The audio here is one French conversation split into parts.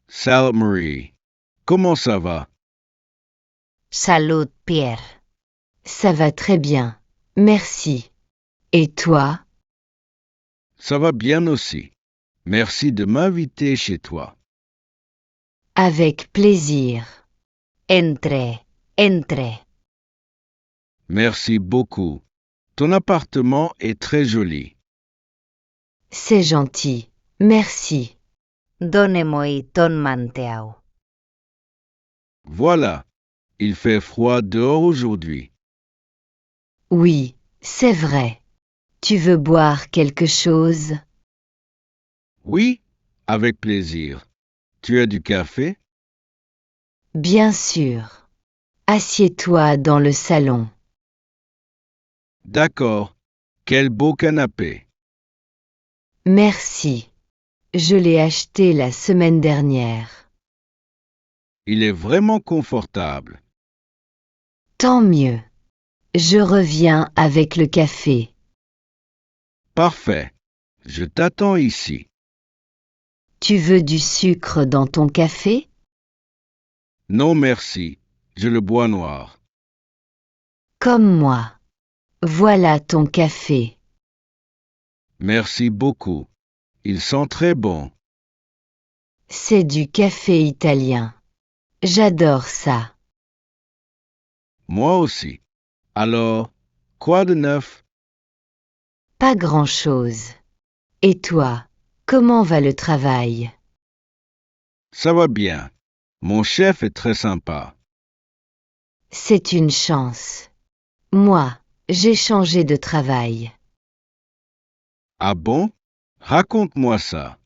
Salut Marie. Comment ça va? Salut Pierre. Ça va très bien, merci. Et toi? Ça va bien aussi. Merci de m'inviter chez toi. Avec plaisir. Entre. Merci beaucoup. Ton appartement est très joli. C'est gentil, merci. Donemoi ton manteau. Voilà, il fait froid dehors aujourd'hui. Oui, c'est vrai. Tu veux boire quelque chose? Oui, avec plaisir. Tu as du café? Bien sûr. Assieds-toi dans le salon. D'accord. Quel beau canapé. Merci. Je l'ai acheté la semaine dernière. Il est vraiment confortable. Tant mieux. Je reviens avec le café. Parfait. Je t'attends ici. Tu veux du sucre dans ton café? Non merci. Je le bois noir. Comme moi. Voilà ton café. Merci beaucoup. Il sent très bon. C'est du café italien. J'adore ça. Moi aussi. Alors, quoi de neuf? Pas grand-chose. Et toi, comment va le travail? Ça va bien. Mon chef est très sympa. C'est une chance. Moi, j'ai changé de travail. Ah bon? Raconte-moi ça.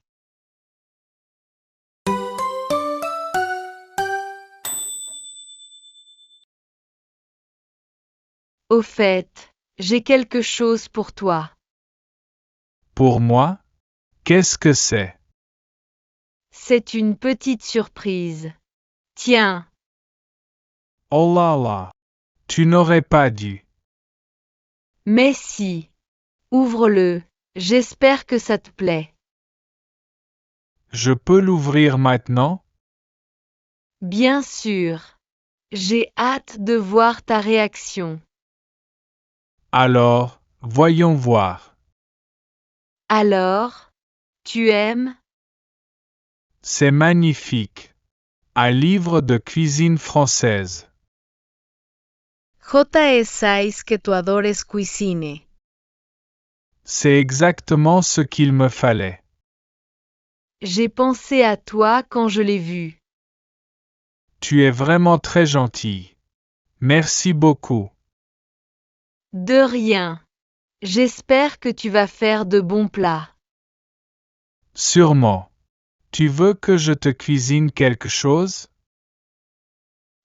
Au fait, j'ai quelque chose pour toi. Pour moi? Qu'est-ce que c'est? C'est une petite surprise. Tiens, Oh là là! Tu n'aurais pas dû. mais si. Ouvre-le. J'espère que ça te plaît. Je peux l'ouvrir maintenant? Bien sûr. J'ai hâte de voir ta réaction. Alors, voyons voir. Alors, tu aimes? C'est magnifique. Un livre de cuisine française. J.E. que tu adores cuisine. C'est exactement ce qu'il me fallait. J'ai pensé à toi quand je l'ai vu. Tu es vraiment très gentil. Merci beaucoup. De rien. J'espère que tu vas faire de bons plats. Sûrement. Tu veux que je te cuisine quelque chose?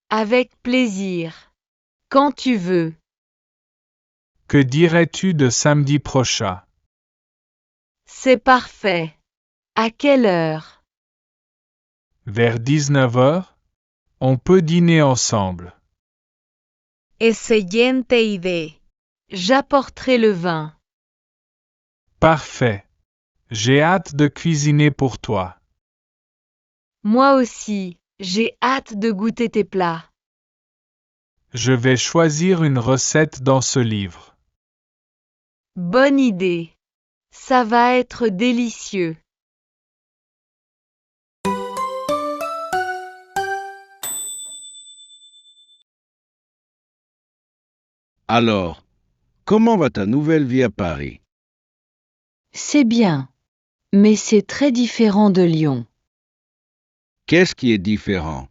Avec plaisir. Quand tu veux. Que dirais-tu de samedi prochain? C'est parfait. À quelle heure? Vers 19 heures? On peut dîner ensemble. Excelente idée. J'apporterai le vin. Parfait. J'ai hâte de cuisiner pour toi. Moi aussi, j'ai hâte de goûter tes plats. Je vais choisir une recette dans ce livre. Bonne idée. Ça va être délicieux. Alors, comment va ta nouvelle vie à Paris? C'est bien. Mais c'est très différent de Lyon. Qu'est-ce qui est différent?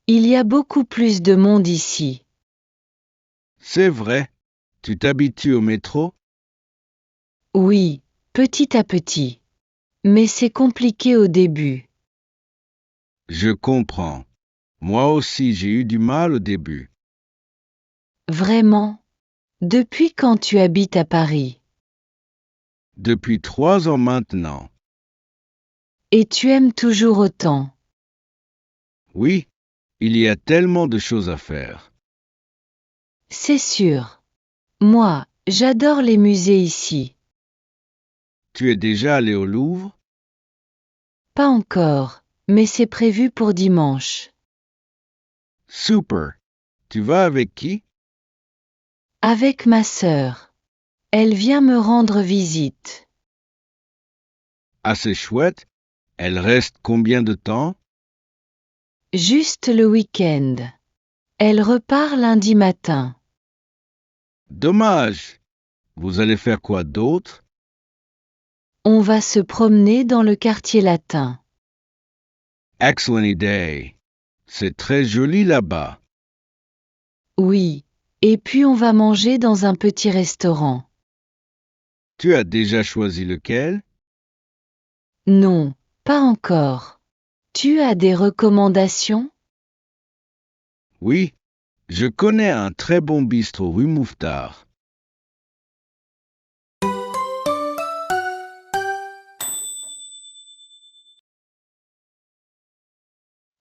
Il y a beaucoup plus de monde ici. C'est vrai. Tu t'habitues au métro? Oui, petit à petit. Mais c'est compliqué au début. Je comprends. Moi aussi, j'ai eu du mal au début. Vraiment? Depuis quand tu habites à Paris? Depuis 3 ans maintenant. Et tu aimes toujours autant? Oui, il y a tellement de choses à faire. C'est sûr. Moi, j'adore les musées ici. Tu es déjà allé au Louvre? Pas encore, mais c'est prévu pour dimanche. Super. Tu vas avec qui? Avec ma sœur. Elle vient me rendre visite. Assez chouette. Elle reste combien de temps? Juste le week-end. Elle repart lundi matin. Dommage. Vous allez faire quoi d'autre? On va se promener dans le quartier latin. Excellent idée. C'est très joli là-bas. Oui. Et puis on va manger dans un petit restaurant. Tu as déjà choisi lequel? Non, pas encore. Tu as des recommandations? Oui, je connais un très bon bistrot rue Mouffetard.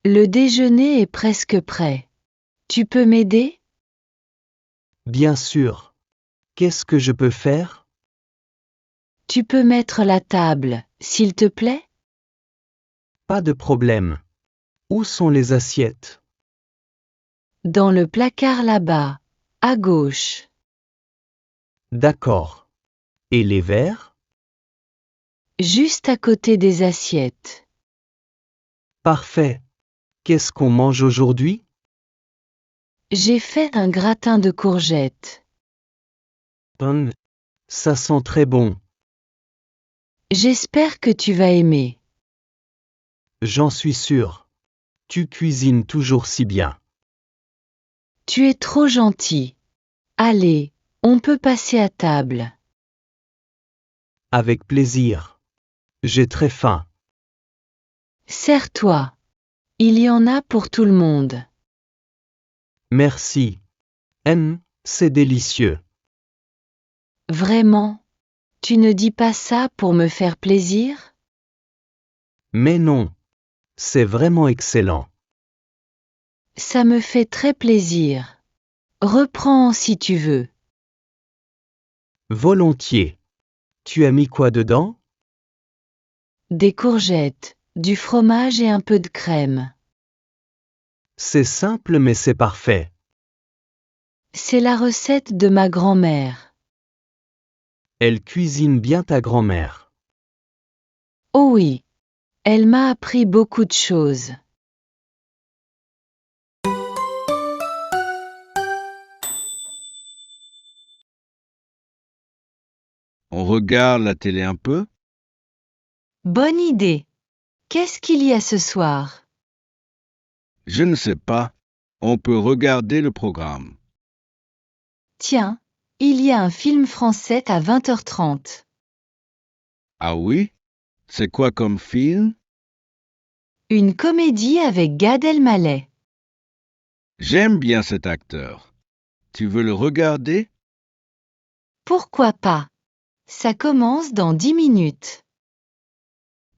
Le déjeuner est presque prêt. Tu peux m'aider? Bien sûr. Qu'est-ce que je peux faire? Tu peux mettre la table, s'il te plaît? Pas de problème. Où sont les assiettes? Dans le placard là-bas, à gauche. D'accord. Et les verres? Juste à côté des assiettes. Parfait. Qu'est-ce qu'on mange aujourd'hui? J'ai fait un gratin de courgettes. Ça sent très bon. J'espère que tu vas aimer. J'en suis sûr. Tu cuisines toujours si bien. Tu es trop gentil. Allez, on peut passer à table. Avec plaisir. J'ai très faim. Sers-toi. Il y en a pour tout le monde. Merci. C'est délicieux. Vraiment? Tu ne dis pas ça pour me faire plaisir? Mais non. C'est vraiment excellent. Ça me fait très plaisir. Reprends si tu veux. Volontiers. Tu as mis quoi dedans? Des courgettes, du fromage et un peu de crème. C'est simple mais c'est parfait. C'est la recette de ma grand-mère. Elle cuisine bien ta grand-mère. Oh oui. Elle m'a appris beaucoup de choses. On regarde la télé un peu? Bonne idée. Qu'est-ce qu'il y a ce soir? Je ne sais pas. On peut regarder le programme. Tiens, il y a un film français à 20h30. Ah oui? C'est quoi comme film? Une comédie avec Gad Elmaleh. J'aime bien cet acteur. Tu veux le regarder? Pourquoi pas? Ça commence dans 10 minutes.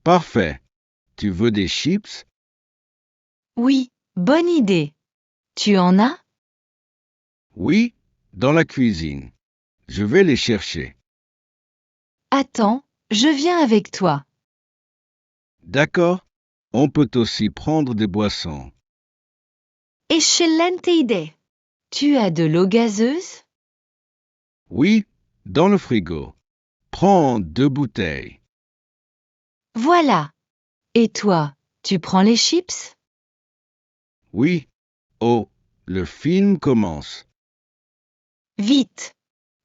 Parfait. Tu veux des chips? Oui, bonne idée. Tu en as? Oui, dans la cuisine. Je vais les chercher. Attends, je viens avec toi. D'accord. On peut aussi prendre des boissons. Excellente idée. Tu as de l'eau gazeuse? Oui, dans le frigo. Prends 2 bouteilles. Voilà. Et toi, tu prends les chips? Oui. Oh, le film commence. Vite.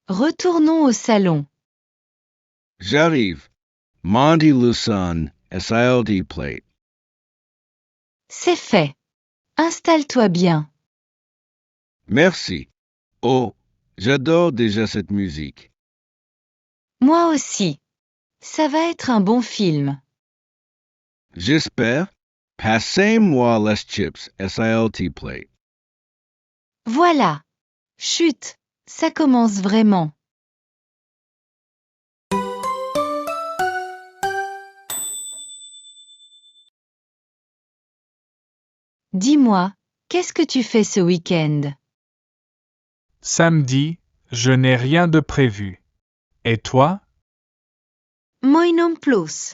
Retournons au salon. J'arrive. Monty Luson, SILD plate. C'est fait. Installe-toi bien. Merci. Oh, j'adore déjà cette musique. Moi aussi. Ça va être un bon film. J'espère. Passez-moi les chips, SILT plate. Voilà. Chut, ça commence vraiment. Dis-moi, qu'est-ce que tu fais ce week-end? Samedi, je n'ai rien de prévu. Et toi? Moi non plus.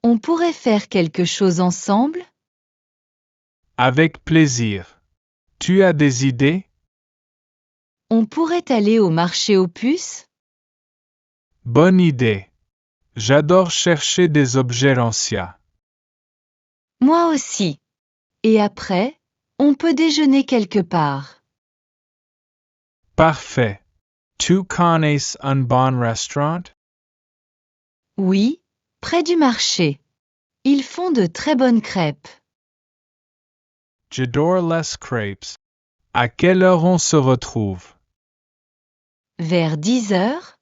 On pourrait faire quelque chose ensemble? Avec plaisir. Tu as des idées? On pourrait aller au marché aux puces? Bonne idée. J'adore chercher des objets anciens. Moi aussi. Et après, on peut déjeuner quelque part. Parfait. Tu connais un bon restaurant? Oui, près du marché. Ils font de très bonnes crêpes. J'adore les crêpes. À quelle heure on se retrouve? Vers 10 heures?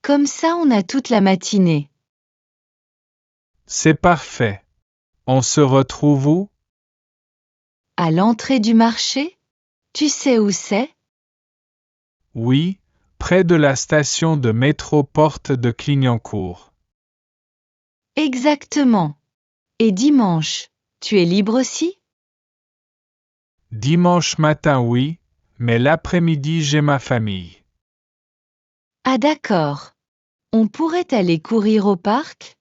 Comme ça on a toute la matinée. C'est parfait. On se retrouve où? À l'entrée du marché? Tu sais où c'est? Oui, près de la station de métro Porte de Clignancourt. Exactement. Et dimanche, tu es libre aussi? Dimanche matin, oui, mais l'après-midi, j'ai ma famille. Ah d'accord. On pourrait aller courir au parc?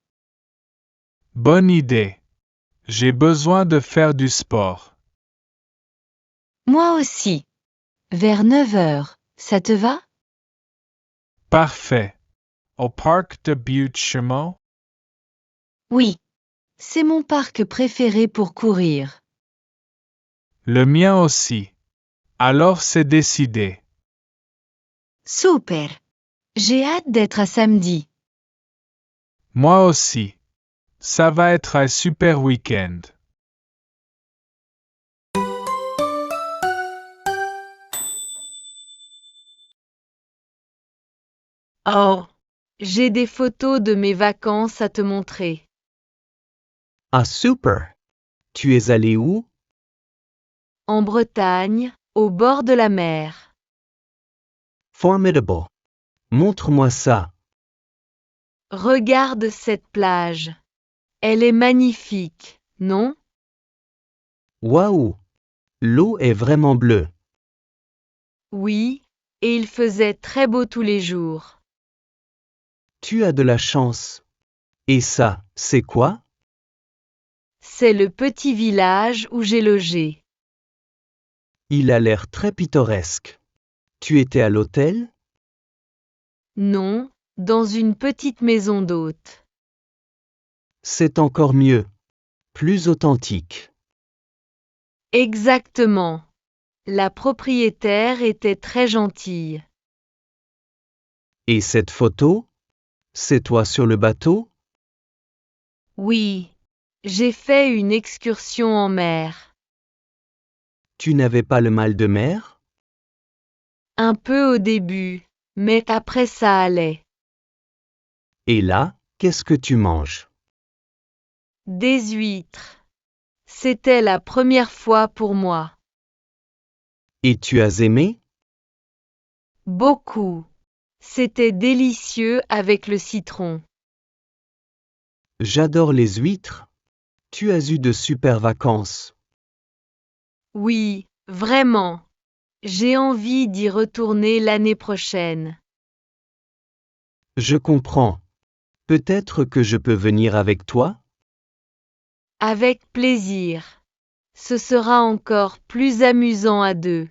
Bonne idée. J'ai besoin de faire du sport. Moi aussi. Vers 9 heures, ça te va? Parfait. Au parc de Butte-Chaumont? Oui. C'est mon parc préféré pour courir. Le mien aussi. Alors c'est décidé. Super. J'ai hâte d'être à samedi. Moi aussi. Ça va être un super week-end. Oh, j'ai des photos de mes vacances à te montrer. Ah super. Tu es allé où? En Bretagne, au bord de la mer. Formidable. Montre-moi ça. Regarde cette plage. Elle est magnifique, non? Waouh! L'eau est vraiment bleue. Oui, et il faisait très beau tous les jours. Tu as de la chance. Et ça, c'est quoi? C'est le petit village où j'ai logé. Il a l'air très pittoresque. Tu étais à l'hôtel? Non, dans une petite maison d'hôte. C'est encore mieux. Plus authentique. Exactement. La propriétaire était très gentille. Et cette photo? C'est toi sur le bateau? Oui, j'ai fait une excursion en mer. Tu n'avais pas le mal de mer? Un peu au début, mais après ça allait. Et là, qu'est-ce que tu manges? Des huîtres. C'était la première fois pour moi. Et tu as aimé? Beaucoup. C'était délicieux avec le citron. J'adore les huîtres. Tu as eu de super vacances. Oui, vraiment. J'ai envie d'y retourner l'année prochaine. Je comprends. Peut-être que je peux venir avec toi? Avec plaisir. Ce sera encore plus amusant à deux.